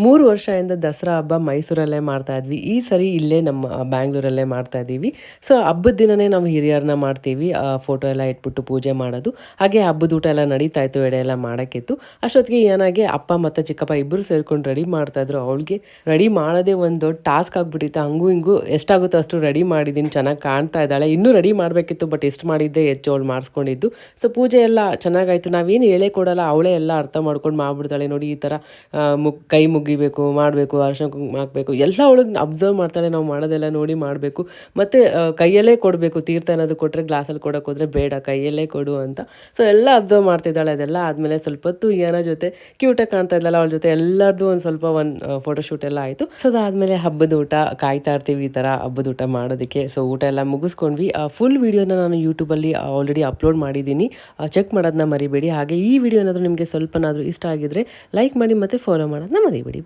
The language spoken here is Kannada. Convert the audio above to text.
3 ವರ್ಷದಿಂದ ದಸರಾ ಹಬ್ಬ ಮೈಸೂರಲ್ಲೇ ಮಾಡ್ತಾ ಇದ್ವಿ. ಈ ಸರಿ ಇಲ್ಲೇ ನಮ್ಮ ಬ್ಯಾಂಗ್ಳೂರಲ್ಲೇ ಮಾಡ್ತಾ ಇದ್ದೀವಿ. ಸೊ ಹಬ್ಬದ ದಿನನೇ ನಾವು ಹಿರಿಯರನ್ನ ಮಾಡ್ತೀವಿ. ಫೋಟೋ ಎಲ್ಲ ಇಟ್ಬಿಟ್ಟು ಪೂಜೆ ಮಾಡೋದು. ಹಾಗೆ ಹಬ್ಬದ ಊಟ ಎಲ್ಲ ನಡೀತಾ ಇತ್ತು, ಎಡೆ ಎಲ್ಲ ಮಾಡಕ್ಕಿತ್ತು. ಅಷ್ಟೊತ್ತಿಗೆ ಏನಾಗಿ ಅಪ್ಪ ಮತ್ತು ಚಿಕ್ಕಪ್ಪ ಇಬ್ಬರು ಸೇರ್ಕೊಂಡು ರೆಡಿ ಮಾಡ್ತಾಯಿದ್ರು. ಅವಳಿಗೆ ರೆಡಿ ಮಾಡೋದೇ ಒಂದು ದೊಡ್ಡ ಟಾಸ್ಕ್ ಆಗ್ಬಿಟ್ಟಿತ್ತು. ಹಂಗೂ ಹಿಂಗೂ ಎಷ್ಟಾಗುತ್ತೋ ಅಷ್ಟು ರೆಡಿ ಮಾಡಿದ್ದೀನಿ, ಚೆನ್ನಾಗಿ ಕಾಣ್ತಾ ಇದ್ದಾಳೆ. ಇನ್ನೂ ರೆಡಿ ಮಾಡಬೇಕಿತ್ತು, ಬಟ್ ಎಷ್ಟು ಮಾಡಿದ್ದೆ ಹೆಚ್ಚು ಅವಳು ಮಾಡಿಸ್ಕೊಂಡಿದ್ದು. ಸೊ ಪೂಜೆ ಎಲ್ಲ ಚೆನ್ನಾಗಾಯಿತು. ನಾವೇನು ಹೇಳೇ ಕೊಡಲ್ಲ, ಅವಳೇ ಎಲ್ಲ ಅರ್ಥ ಮಾಡ್ಕೊಂಡು ಮಾಡ್ಬಿಡ್ತಾಳೆ. ನೋಡಿ ಈ ಥರ ಕೈ ಮುಗಿಬೇಕು, ಮಾಡಬೇಕು, ಅರಿಶಿನ ಕುಂಕುಮ ಹಾಕಬೇಕು, ಎಲ್ಲ ಅವಳಿಗೆ ಅಬ್ಸರ್ವ್ ಮಾಡ್ತಾಳೆ. ನಾವು ಮಾಡೋದೆಲ್ಲ ನೋಡಿ ಮಾಡಬೇಕು. ಮತ್ತು ಕೈಯಲ್ಲೇ ಕೊಡಬೇಕು. ತೀರ್ಥ ಏನಾದರೂ ಕೊಟ್ಟರೆ ಗ್ಲಾಸಲ್ಲಿ ಕೊಡೋಕೆ ಹೋದರೆ ಬೇಡ, ಕೈಯಲ್ಲೇ ಕೊಡು ಅಂತ. ಸೊ ಎಲ್ಲ ಅಬ್ಸರ್ವ್ ಮಾಡ್ತಿದ್ದಾಳೆ. ಅದೆಲ್ಲ ಆದಮೇಲೆ ಸ್ವಲ್ಪ ಹೊತ್ತು ಏನೋ ಜೊತೆ ಕ್ಯೂಟಾಗಿ ಕಾಣ್ತಾ ಇದ್ದಲ್ಲ, ಅವಳ ಜೊತೆ ಎಲ್ಲರದು ಒಂದು ಸ್ವಲ್ಪ ಫೋಟೋಶೂಟ್ ಎಲ್ಲ ಆಯಿತು. ಸೊ ಅದಾದಮೇಲೆ ಹಬ್ಬದ ಊಟ ಕಾಯ್ತಾ ಇರ್ತೀವಿ ಈ ಥರ ಹಬ್ಬದ ಊಟ ಮಾಡೋದಕ್ಕೆ. ಸೊ ಊಟ ಎಲ್ಲ ಮುಗಿಸ್ಕೊಂಡ್ವಿ. ಫುಲ್ ವೀಡಿಯೋನ ನಾನು ಯೂಟ್ಯೂಬಲ್ಲಿ ಆಲ್ರೆಡಿ ಅಪ್ಲೋಡ್ ಮಾಡಿದ್ದೀನಿ, ಚೆಕ್ ಮಾಡೋದನ್ನ ಮರಿಬೇಡಿ. ಹಾಗೆ ಈ ವಿಡಿಯೋ ಏನಾದರೂ ನಿಮಗೆ ಸ್ವಲ್ಪನಾದರೂ ಇಷ್ಟ ಆಗಿದ್ರೆ ಲೈಕ್ ಮಾಡಿ ಮತ್ತು ಫಾಲೋ ಮಾಡೋದನ್ನ ಮರಿಬೇಡಿ.